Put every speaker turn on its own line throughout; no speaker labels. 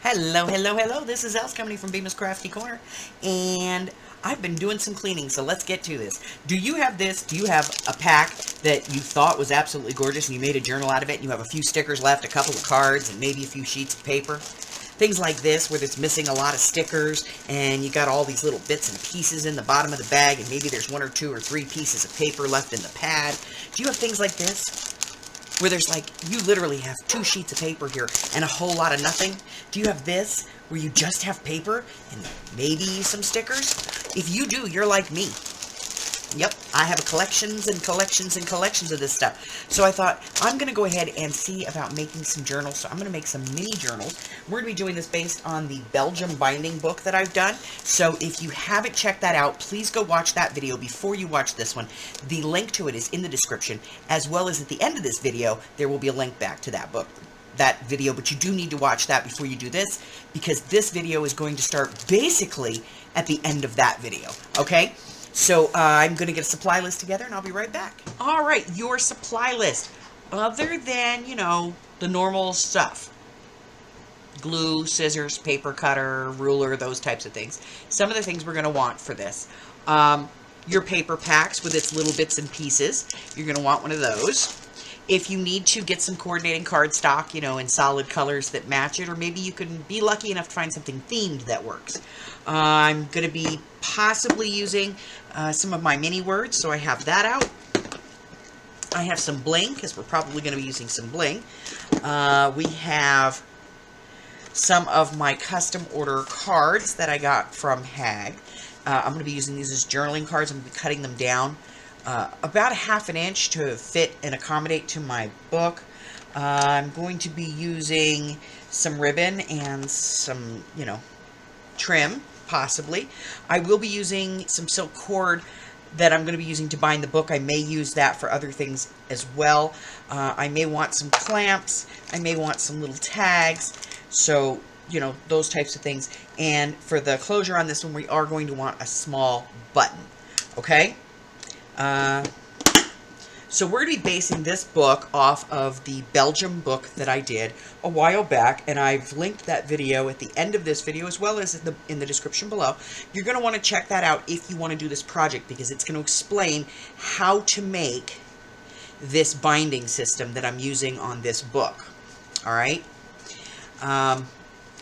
Hello, hello, hello. This is Els coming from Bemis Crafty Corner, and I've been doing some cleaning, so let's get to this. Do you have this? Do you have a pack that you thought was absolutely gorgeous and you made a journal out of it and you have a few stickers left, a couple of cards, and maybe a few sheets of paper? Things like this where it's missing a lot of stickers and you got all these little bits and pieces in the bottom of the bag and maybe there's one or two or three pieces of paper left in the pad. Do you have things like this? Where there's like, you literally have 2 sheets of paper here and a whole lot of nothing? Do you have this, where you just have paper and maybe some stickers? If you do, you're like me. Yep, I have collections and collections and collections of this stuff. So I thought, I'm going to go ahead and see about making some journals. So I'm going to make some mini journals. We're going to be doing this based on the Belgium Binding book that I've done. So if you haven't checked that out, please go watch that video before you watch this one. The link to it is in the description, as well as at the end of this video, there will be a link back to that book. That video, but you do need to watch that before you do this, because this video is going to start basically at the end of that video, okay? So I'm going to get a supply list together and I'll be right back. All right, your supply list. Other than, you know, the normal stuff. Glue, scissors, paper cutter, ruler, those types of things. Some of the things we're going to want for this. Your paper packs with its little bits and pieces. You're going to want one of those. If you need to get some coordinating cardstock, you know, in solid colors that match it, or maybe you can be lucky enough to find something themed that works. I'm going to be possibly using some of my mini words, so I have that out. I have some bling, because we're probably going to be using some bling. We have some of my custom order cards that I got from Hag. I'm going to be using these as journaling cards. I'm going to be cutting them down about a ½ an inch to fit and accommodate to my book. I'm going to be using some ribbon and some, you know, trim, possibly. I will be using some silk cord that I'm going to be using to bind the book. I may use that for other things as well. I may want some clamps. I may want some little tags. So, you know, those types of things. And for the closure on this one, we are going to want a small button. Okay? So we're going to be basing this book off of the Belgium book that I did a while back, and I've linked that video at the end of this video as well as in the description below. You're going to want to check that out if you want to do this project, because it's going to explain how to make this binding system that I'm using on this book. All right?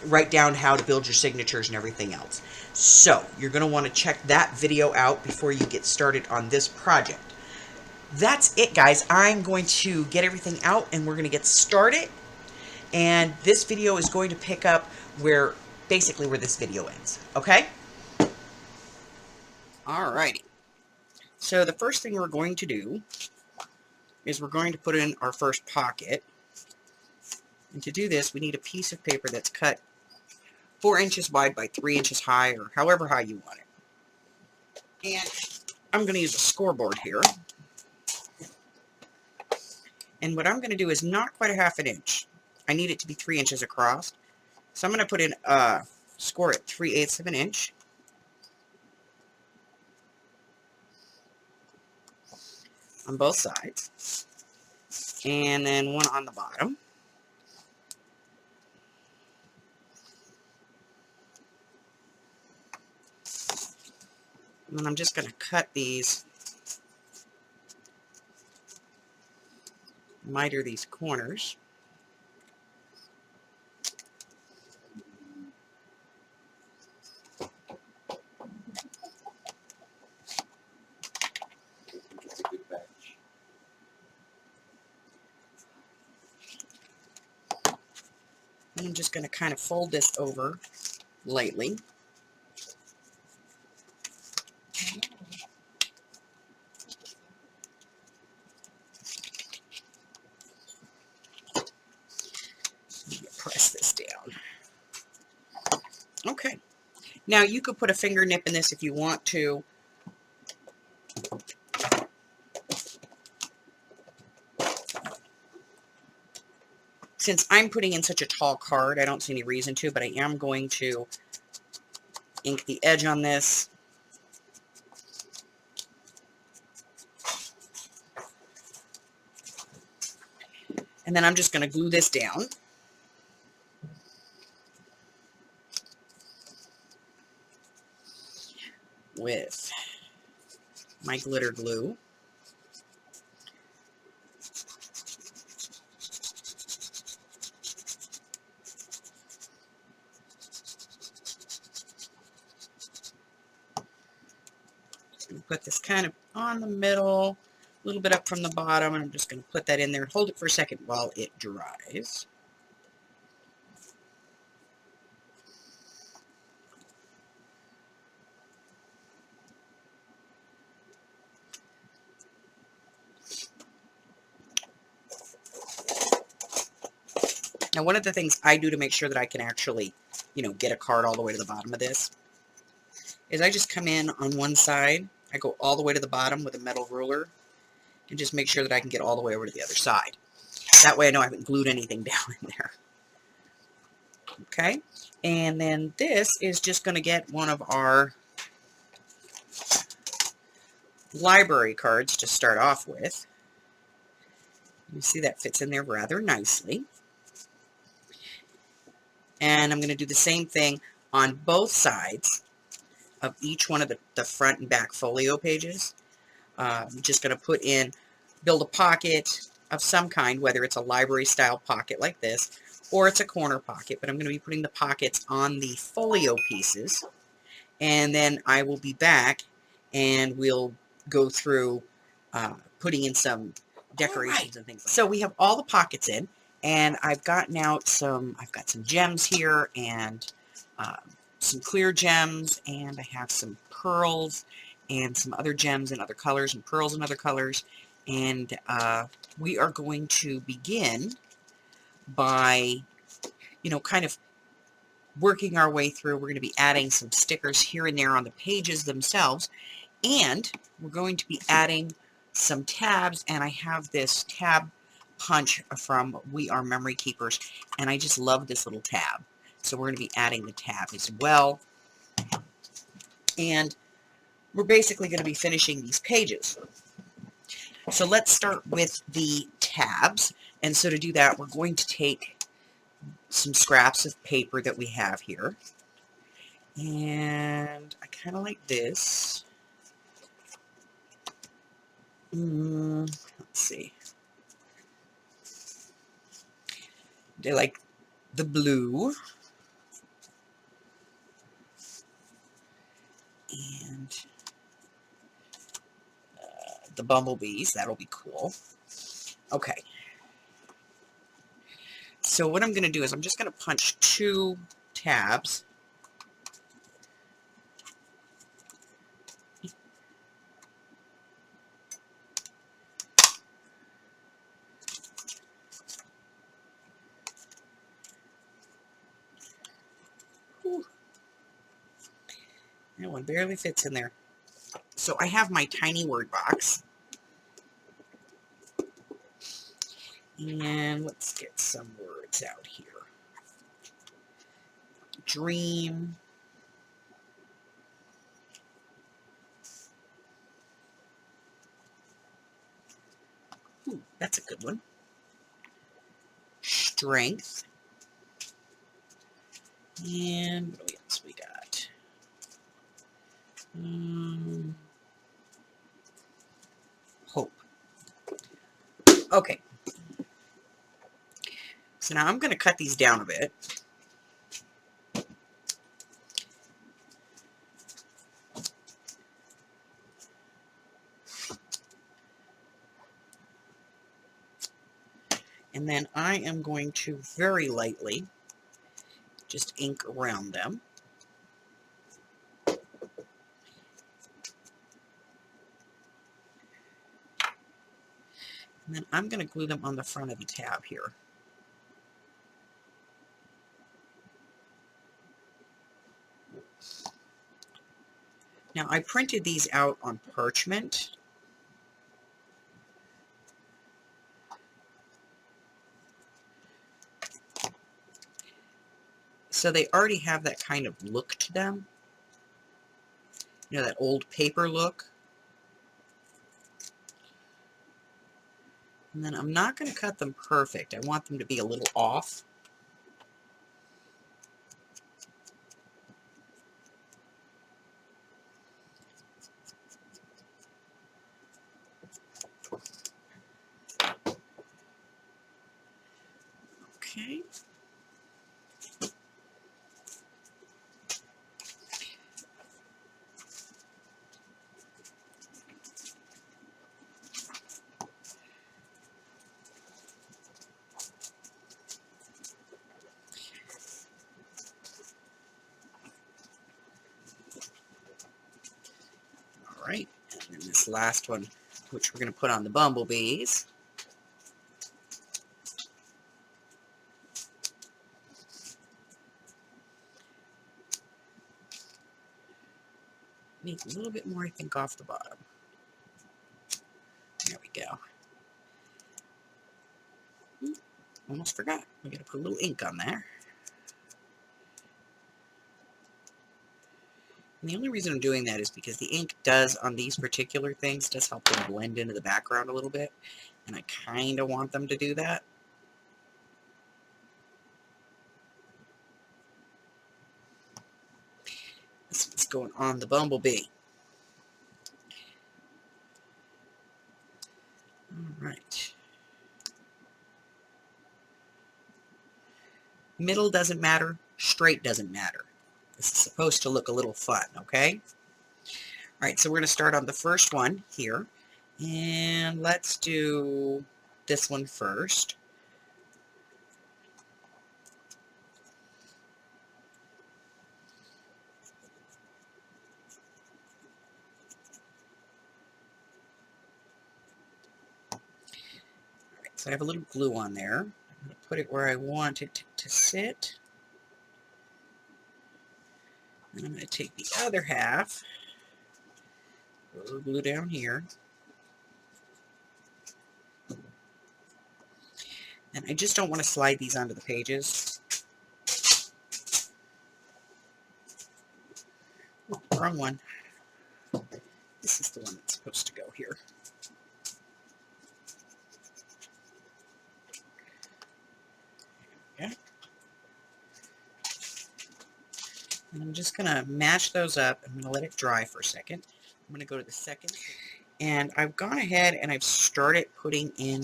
Write down how to build your signatures and everything else. So you're going to want to check that video out before you get started on this project. That's it, guys. I'm going to get everything out and we're going to get started. And this video is going to pick up basically where this video ends. Okay? Alrighty. So the first thing we're going to do is we're going to put in our first pocket. And to do this, we need a piece of paper that's cut 4 inches wide by 3 inches high, or however high you want it. And I'm going to use a scoreboard here. And what I'm going to do is not quite a ½ an inch. I need it to be 3 inches across. So I'm going to put in a score at 3/8 of an inch. On both sides. And then one on the bottom. And then I'm just going to cut these, miter these corners. And I'm just going to kind of fold this over lightly. Press this down. Okay. Now you could put a finger nip in this if you want to. Since I'm putting in such a tall card, I don't see any reason to, but I am going to ink the edge on this. And then I'm just going to glue this down. with my glitter glue. Put this kind of on the middle, a little bit up from the bottom, and I'm just going to put that in there and hold it for a second while it dries. Now, one of the things I do to make sure that I can actually, get a card all the way to the bottom of this is I just come in on one side. I go all the way to the bottom with a metal ruler and just make sure that I can get all the way over to the other side. That way I know I haven't glued anything down in there. Okay, and then this is just going to get one of our library cards to start off with. You see that fits in there rather nicely. And I'm going to do the same thing on both sides of each one of the front and back folio pages. I'm just going to build a pocket of some kind, whether it's a library style pocket like this, or it's a corner pocket, but I'm going to be putting the pockets on the folio pieces, and then I will be back and we'll go through putting in some decorations and things like that. So we have all the pockets in, and I've got some gems here, and some clear gems, and I have some pearls and some other gems in other colors and pearls in other colors, and we are going to begin by, kind of working our way through. We're going to be adding some stickers here and there on the pages themselves, and we're going to be adding some tabs, and I have this tab punch from We Are Memory Keepers, and I just love this little tab. So we're going to be adding the tab as well, and we're basically going to be finishing these pages. So let's start with the tabs, and so to do that, we're going to take some scraps of paper that we have here, and I kind of like this. Let's see. I like the blue, and the bumblebees. That'll be cool. Okay. So what I'm going to do is I'm just going to punch 2 tabs. Whew. That one barely fits in there. So I have my tiny word box. And let's get some words out here. Dream. Ooh, that's a good one. Strength. And what else we got? Hope. Okay. So now I'm going to cut these down a bit. And then I am going to very lightly just ink around them. And then I'm going to glue them on the front of the tab here. Now I printed these out on parchment. So they already have that kind of look to them. That old paper look. And then I'm not going to cut them perfect. I want them to be a little off. Okay. All right, and then this last one, which we're going to put on the bumblebees. Need a little bit more, I think, off the bottom. There we go. Almost forgot. We got to put a little ink on there. And the only reason I'm doing that is because the ink does, on these particular things, does help them blend into the background a little bit. And I kind of want them to do that. This one's going on the bumblebee. All right. Middle doesn't matter. Straight doesn't matter. This is supposed to look a little fun, okay? All right, so we're going to start on the first one here. And let's do this one first. All right, so I have a little glue on there. I'm going to put it where I want it to sit. And I'm going to take the other half, put a little glue down here. And I just don't want to slide these onto the pages. Oh, wrong one. This is the one that's supposed to go here. Okay. And I'm just going to mash those up. I'm going to let it dry for a second. I'm going to go to the second. And I've gone ahead and I've started putting in,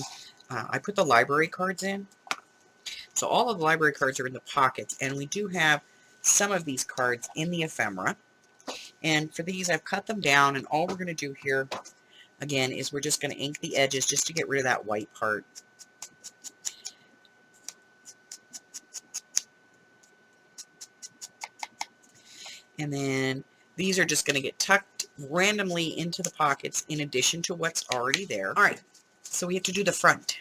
I put the library cards in. So all of the library cards are in the pockets. And we do have some of these cards in the ephemera. And for these, I've cut them down. And all we're going to do here, again, is we're just going to ink the edges just to get rid of that white part. And then these are just going to get tucked randomly into the pockets in addition to what's already there. All right, so we have to do the front.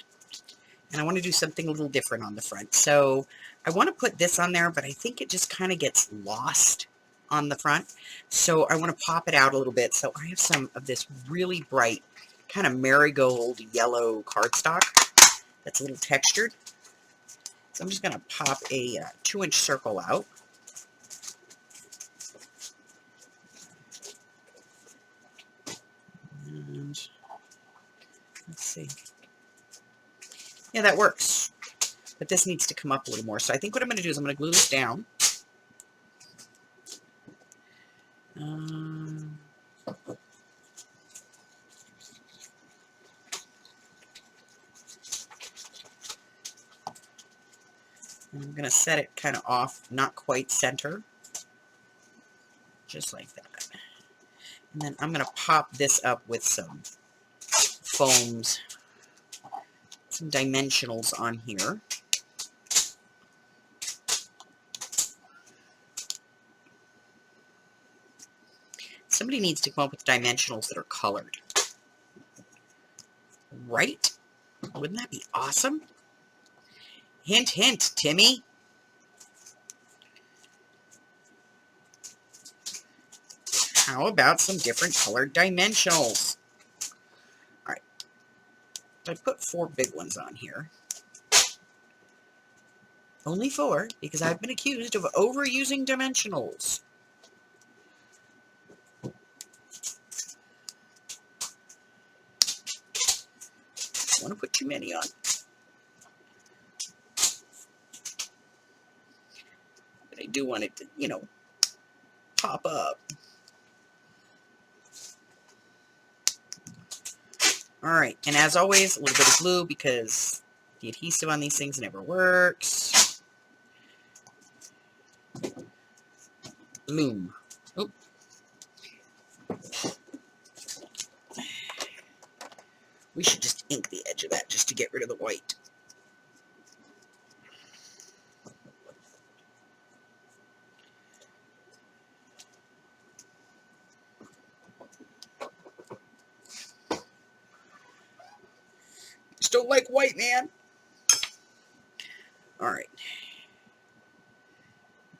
And I want to do something a little different on the front. So I want to put this on there, but I think it just kind of gets lost on the front. So I want to pop it out a little bit. So I have some of this really bright kind of marigold yellow cardstock that's a little textured. So I'm just going to pop a 2-inch circle out. And let's see. Yeah, that works. But this needs to come up a little more. So I think what I'm going to do is I'm going to glue this down. I'm going to set it kind of off, not quite center. Just like that. And then I'm going to pop this up with some foams, some dimensionals on here. Somebody needs to come up with dimensionals that are colored. Right? Wouldn't that be awesome? Hint, hint, Timmy. How about some different colored dimensionals? All right. I put 4 big ones on here. Only 4, because I've been accused of overusing dimensionals. I want to put too many on. But I do want it to, you know, pop up. All right, and as always, a little bit of glue because The adhesive on these things never works. Bloom. Oh. We should just ink the edge of that just to get rid of the white. Just don't like white, man. All right.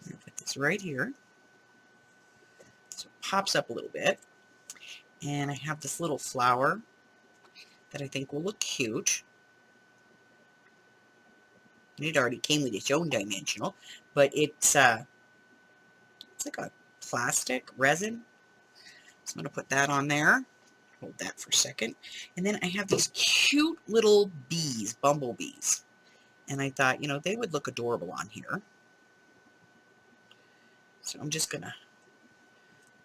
I'm going to put this right here. So it pops up a little bit. And I have this little flower that I think will look cute. And it already came with its own dimensional, but it's like a plastic resin. So I'm going to put that on there. Hold that for a second. And then I have these cute little bees, bumblebees. And I thought, you know, they would look adorable on here. So I'm just going to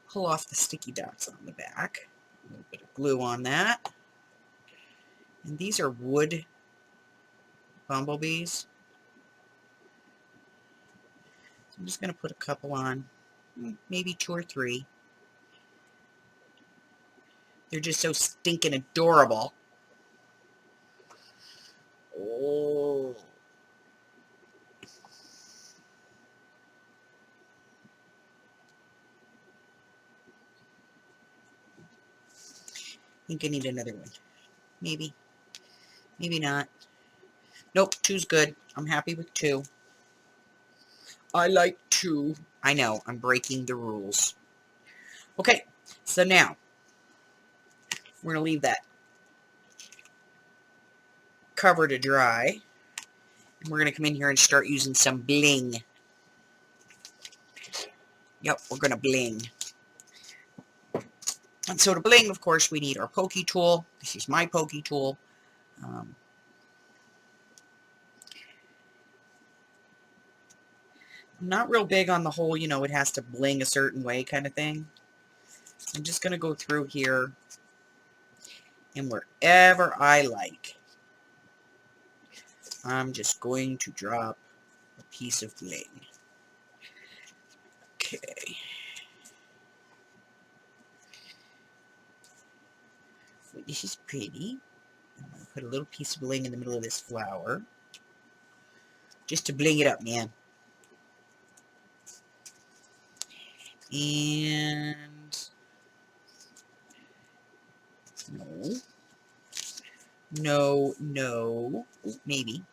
pull off the sticky dots on the back. A little bit of glue on that. And these are wood bumblebees. So I'm just going to put a couple on, maybe 2 or 3. They're just so stinking adorable. Oh. I think I need another one. Maybe. Maybe not. Nope, 2's good. I'm happy with 2. I like 2. I know, I'm breaking the rules. Okay, so now we're going to leave that cover to dry. And we're going to come in here and start using some bling. Yep, we're going to bling. And so to bling, of course, we need our pokey tool. This is my pokey tool. I'm not real big on the whole, you know, it has to bling a certain way kind of thing. So I'm just going to go through here and wherever I like, I'm just going to drop a piece of bling. Okay. So this is pretty. I'm going to put a little piece of bling in the middle of this flower. Just to bling it up, man. And no. Ooh, maybe.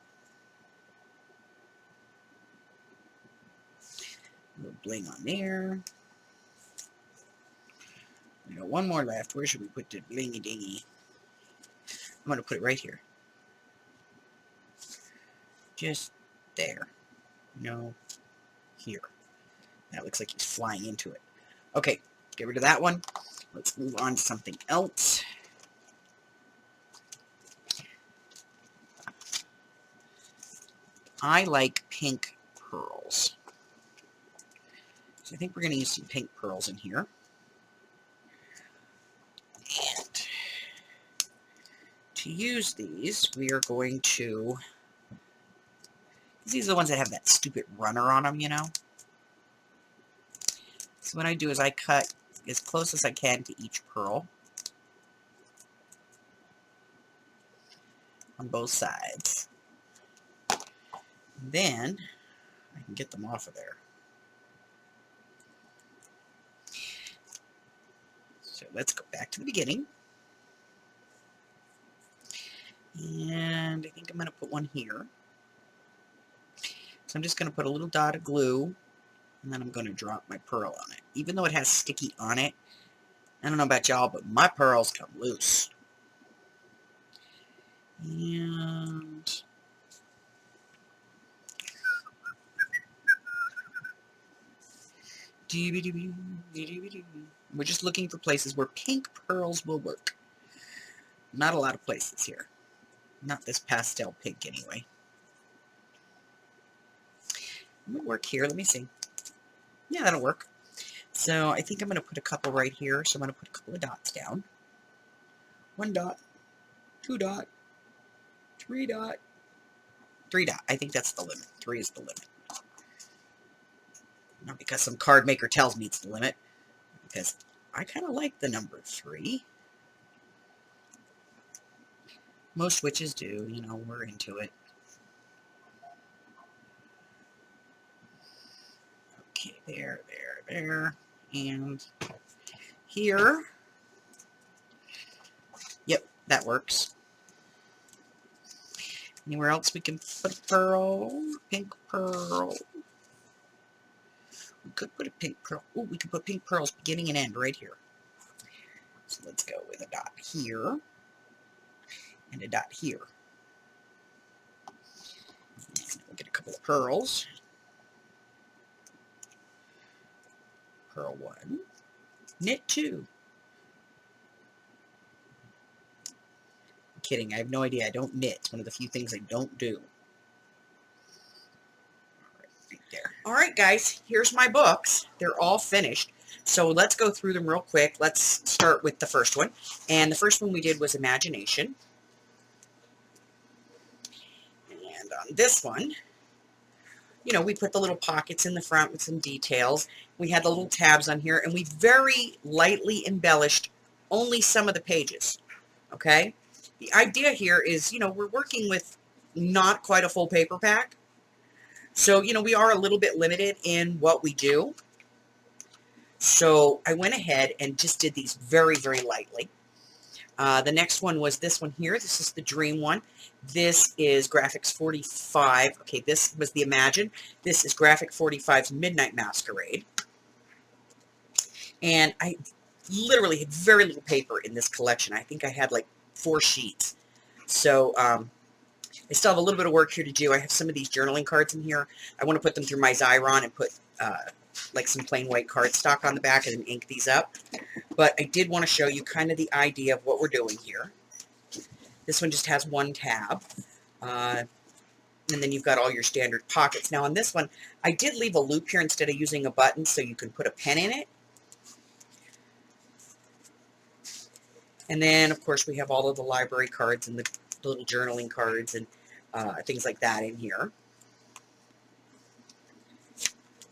A little bling on there. We got one more left. Where should we put the blingy dingy? I'm going to put it right here. Just there. No, here. That looks like he's flying into it. Okay, get rid of that one. Let's move on to something else. I like pink pearls. So I think we're going to use some pink pearls in here. And to use these, we are going to... These are the ones that have that stupid runner on them, you know. So what I do is I cut as close as I can to each pearl on both sides. And then I can get them off of there. So let's go back to the beginning. And I think I'm going to put one here. So I'm just going to put a little dot of glue, and then I'm going to drop my pearl on it. Even though it has sticky on it, I don't know about y'all, but my pearls come loose. And we're just looking for places where pink pearls will work. Not a lot of places here. Not this pastel pink anyway. It'll work here. Let me see. Yeah, that'll work. So I think I'm going to put a couple right here. So I'm going to put a couple of dots down. 1 dot, 2 dot, 3 dot, 3 dot. I think that's the limit. 3 is the limit. Not because some card maker tells me it's the limit, because I kind of like the number 3. Most witches do, you know, we're into it. Okay, there, and here. Yep, that works. Anywhere else we can put a pearl? Pink pearl. We could put a pink pearl. Oh, we could put pink pearls beginning and end right here. So let's go with a dot here and a dot here. We'll get a couple of pearls. Pearl 1. Knit 2. I'm kidding. I have no idea. I don't knit. It's one of the few things I don't do. Right there. All right, guys. Here's my books. They're all finished. So let's go through them real quick. Let's start with the first one. And the first one we did was Imagination. And on this one, you know, we put the little pockets in the front with some details. We had the little tabs on here, and we very lightly embellished only some of the pages, okay? The idea here is, you know, we're working with not quite a full paper pack. So, you know, we are a little bit limited in what we do. So I went ahead and just did these very, very lightly. The next one was this one here. This is the Dream one. This is Graphics 45. Okay, this was the Imagine. This is Graphic 45's Midnight Masquerade. And I literally had very little paper in this collection. I think I had like 4 sheets. So I still have a little bit of work here to do. I have some of these journaling cards in here. I want to put them through my Xyron and put like some plain white cardstock on the back and then ink these up. But I did want to show you kind of the idea of what we're doing here. This one just has one tab. And then you've got all your standard pockets. Now on this one, I did leave a loop here instead of using a button so you can put a pen in it. And then, of course, we have all of the library cards and the little journaling cards and things like that in here.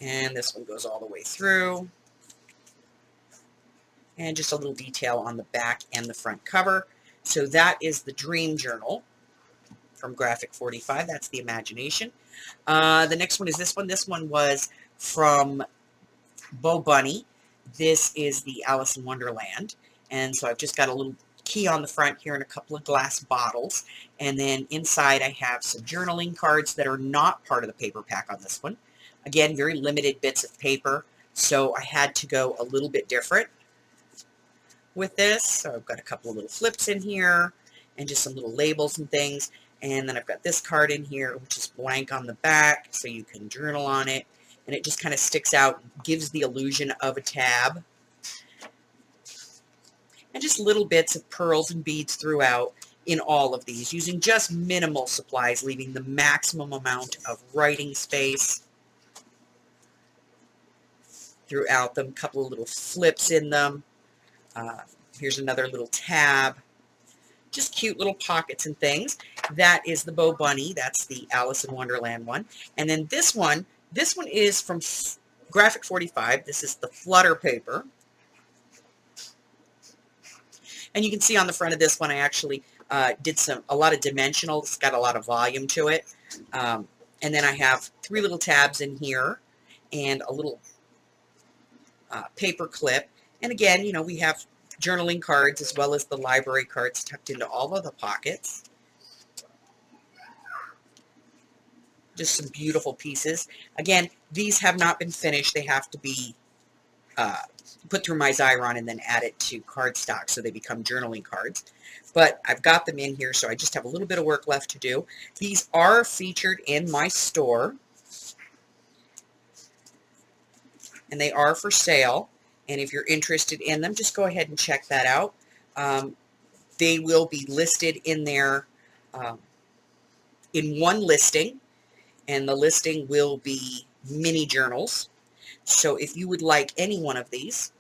And this one goes all the way through. And just a little detail on the back and the front cover. So that is the Dream Journal from Graphic 45. That's the Imagination. The next one is this one. This one was from Bo Bunny. This is the Alice in Wonderland. And so I've just got a little key on the front here and a couple of glass bottles. And then inside I have some journaling cards that are not part of the paper pack on this one. Again, very limited bits of paper. So I had to go a little bit different with this. So I've got a couple of little flips in here and just some little labels and things. And then I've got this card in here, which is blank on the back, so you can journal on it. And it just kind of sticks out, gives the illusion of a tab. And just little bits of pearls and beads throughout in all of these, using just minimal supplies, leaving the maximum amount of writing space throughout them. A couple of little flips in them. Here's another little tab. Just cute little pockets and things. That is the Bo Bunny. That's the Alice in Wonderland one. And then this one is from Graphic 45. This is the Flutter paper. And you can see on the front of this one, I actually did a lot of dimensional. It's got a lot of volume to it. And then I have 3 little tabs in here and a little paper clip. And again, you know, we have journaling cards as well as the library cards tucked into all of the pockets. Just some beautiful pieces. Again, these have not been finished. They have to be put through my Xyron and then added to cardstock so they become journaling cards. But I've got them in here, so I just have a little bit of work left to do. These are featured in my store, and they are for sale. And if you're interested in them, just go ahead and check that out. They will be listed in there in one listing, and the listing will be mini journals. So if you would like any one of these,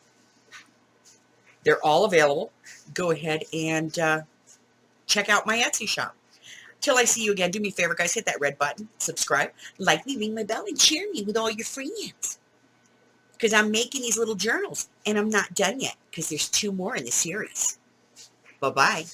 they're all available. Go ahead and check out my Etsy shop. Till I see you again, do me a favor, guys. Hit that red button, subscribe, like me, ring my bell, and share me with all your friends. Because I'm making these little journals, and I'm not done yet, because there's 2 more in the series. Bye-bye.